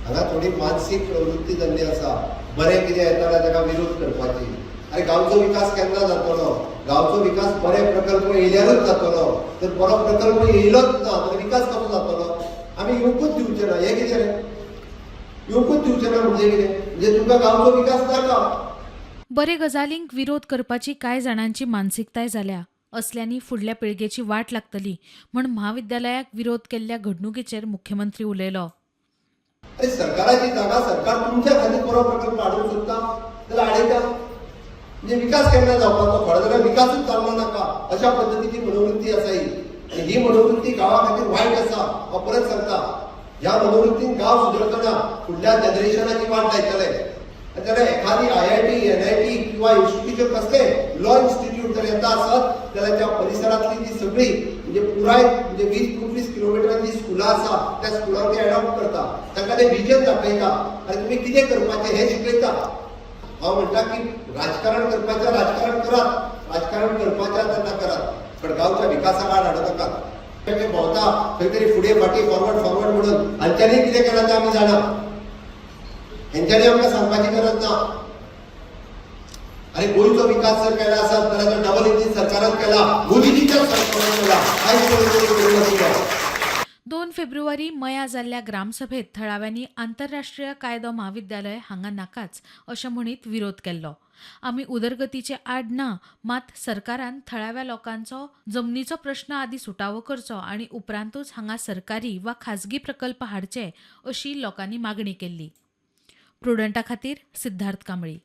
हांगा थोडी मानसीक प्रवृत्ती जाल्ली आसा. बरें कितें येताना ताका विरोध करपाची. अरे गांवचो विकास केन्ना जातलो? गांवचो विकास बरे प्रकल्प येयल्यारूच जातलो. जर बरो प्रकल्प येयलोच ना जाल्यार विकास कसो जातलो? आमी येवकूच दिवचे ना. हें कितें रे? येवकूच दिवचे ना म्हणजे कितें? म्हणजे तुमकां गांवचो विकास नाका. बरे गजालींक विरोध करपाची कांय जाणांची मानसिकताय जाल्या. असल्यांनी फुडल्या पिळगेची वाट लागतली म्हूण महाविद्यालयाक विरोध केल्ल्या घडणुकेचेर मुख्यमंत्री उलयलो. अरे सरकाराची जागा सरकार तुमच्या खातीर बरो प्रकल्प हाडूंक सोदता जाल्यार हाडयता. म्हणजे विकास केन्ना जावपाचो? थोडे जाल्यार विकासूच जावंक नाका अशा पद्दतीची मनोवृत्ती आसा ही. आनी ही मनोवृत्ती गांवा खातीर वायट आसा. हांव परत सांगता, ह्या मनोवृत्तीन गांव सुदरतना फुडल्या जनरेशनाची वाट लायतले. जाल्यार एखादी IIT, NIT किंवा इन्स्टिट्यूट कसले लॉ इन्स्टिट्यूट जर येता आसत जाल्यार त्या परिसरातली जी सगळी म्हणजे पुराय म्हणजे 20-25 किलोमिटरांची स्कुलां आसा त्या स्कुलांक ते एडॉप्ट करता. तांकां ते विजन दाखयता आनी तुमी कितें करपाचें हें शिकयता. हांव म्हणटा की राजकारण करपाचें राजकारण करात, राजकारण करपाचें तेन्ना करात, पण गांवच्या विकासा वाट हाडूं नाकात. ते भोंवता खंय तरी फुडें फाटीं फॉरवर्ड म्हणून हांच्यांनी कितें केलां तें आमी जाणा. हेंच्यांनी आमकां सांगपाची गरज ना. अरे गोंयचो विकास जर केला आसत जाल्यार तो डबल इंजीन सरकारान केला, मोदीजीच्या सरकारान केला. कांयच करून नाशिल्लो. 2 फेब्रुवारी मया जाल्ल्या ग्रामसभेत थळाव्यांनी आंतरराष्ट्रीय कायदो महाविद्यालय हांगा नाकाच अशें म्हणीत विरोध केल्लो. आमी उदरगतीचे आड ना, मात सरकारान थळाव्या लोकांचो जमनीचो प्रश्न आदी सुटावो करचो आनी उपरांतूच हांगा सरकारी वा खाजगी प्रकल्प हाडचे अशी लोकांनी मागणी केल्ली. प्रुडंटा खातीर सिद्धार्थ कांबळी.